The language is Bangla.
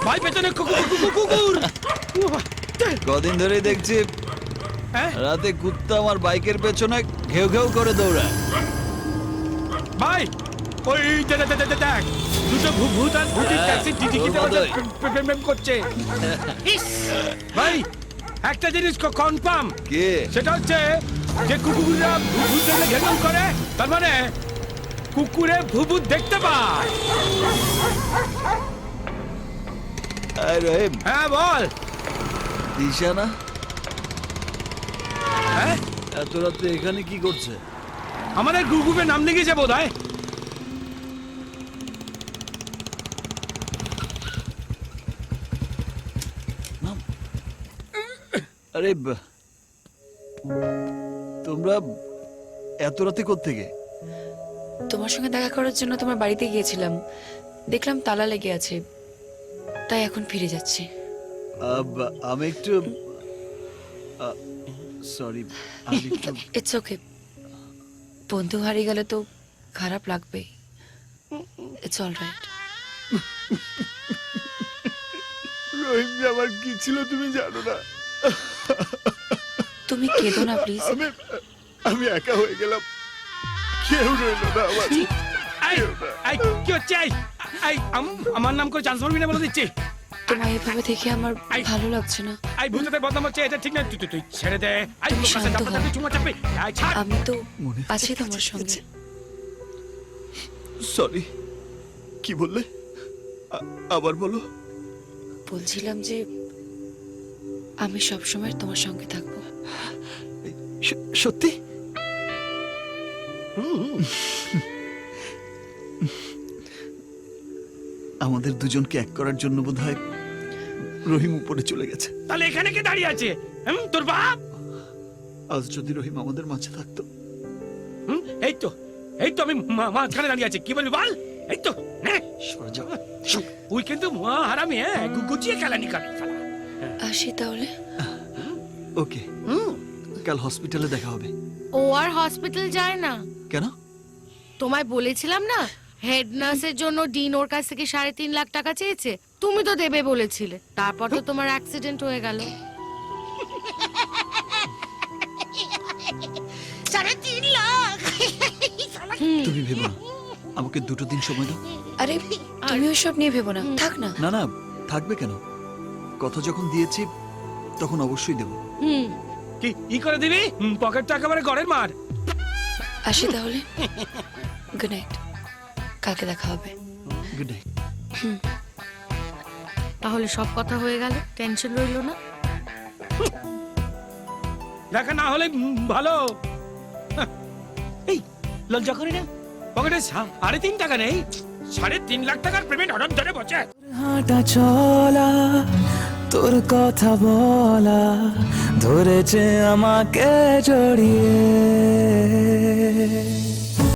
ভাই পেছনে কুকুর। কদিন ধরেই দেখছি হ্যাঁ রাতে কুত্তা আমার বাইকের পেছনে ঘেউ ঘেউ করে দৌড়ায়। ভাই ওই দেখ দুটো ভূত আর ভূতির ট্যাক্সি ডিকিতে বসে প্রেম করছে। ভাই একটা জিনিস কনফার্ম, কে? সেটা হচ্ছে যে কুকুররা ভূত দেখলে ঘেউ ঘেউ করে, তার মানে কুকুরে ভূত দেখতে পায়। এই রহিম, হ্যাঁ বল। দিশা না হ্যাঁ এত রাতে এখানে কি করছে? আমাদের গ্রুপে নাম লিখেছে বোধ হয়। আরে তোমরা এত রাতে কোত্থেকে? তোমার সঙ্গে দেখা করার জন্য তোমার বাড়িতে গিয়েছিলাম, দেখলাম তালা লেগে আছে, তাই এখন ফিরে যাচ্ছি। আমি একটু সরি। ইটস ওকে, বন্ধু হারিয়ে গেলে তো খারাপ লাগবে। It's all right. রহিম যে আমার কি ছিল তুমি জানো না। তুমি কেঁদো না প্লিজ। আমি একা হয়ে গেলাম, কেউ রইল না আমার। কি হচ্ছে? আমার নাম করে চান্স করবি না বলে দিচ্ছি। তোমায় এভাবে দেখে আমার ভালো লাগছে না। ভূতের বদনাম হচ্ছে, এটা ঠিক না। তুই ছেড়ে দে। তুমি শান্ত হও। চুমা চাপবি। ছাড়। আমি তো আছি তোমার সঙ্গে। সরি। কি বললে? আবার বলো। বলছিলাম যে আমি সবসময় তোমার সঙ্গে থাকবো। সত্যি? আমাদের দুজনকে এক করার জন্য বোধহয় রহিম উপরে চলে গেছে। তাহলে এখানে কে দাঁড়িয়ে আছে? তোর বাপ? আজ যদি রহিম আমাদের মাঝে থাকতো। এই তো আমি মাঝখানে দাঁড়িয়ে আছি। কি বলবি বল? এই তো সরে যাও। তুই কিন্তু হারামি। গুছিয়ে খেলানি কাটি। আসি তাহলে। ওকে, কাল হসপিটালে দেখা হবে। ও আর হসপিটাল যায় না। কেন? তোমায় বলেছিলাম না, হেড নার্সের জন্য ডিন ওর কাছ থেকে 3.5 লাখ টাকা চেয়েছে। তুমি তো দেবে বলেছিলে, তারপর তো তোমার অ্যাক্সিডেন্ট হয়ে গেল। 3.5 লাখ। তুমি ভেবো না, আমাকে 2 দিন সময় দাও। আরে তুমি ওসব নিয়ে ভেবো না, থাক না। না না, থাকবে কেন? কথা যখন দিয়েছি তখন অবশ্যই দেব। কি করে দিবি? পকেটটা একেবারে ঘরের মার। আসি তাহলে। গুড নাইট, কালকে দেখা হবে। Good night. তাহলে সব কথা হয়ে গেল, টেনশন রইলো না। দেখা না হলে ভালো। এই লজ্জা করে না? পকেটে 3.5 টাকা নেই? 3.5 লাখ টাকার পেমেন্ট অর্ডার ধরে বসে। হাঁটা চলা, তোর কথা বলা ধরেছে আমাকে জড়িয়ে।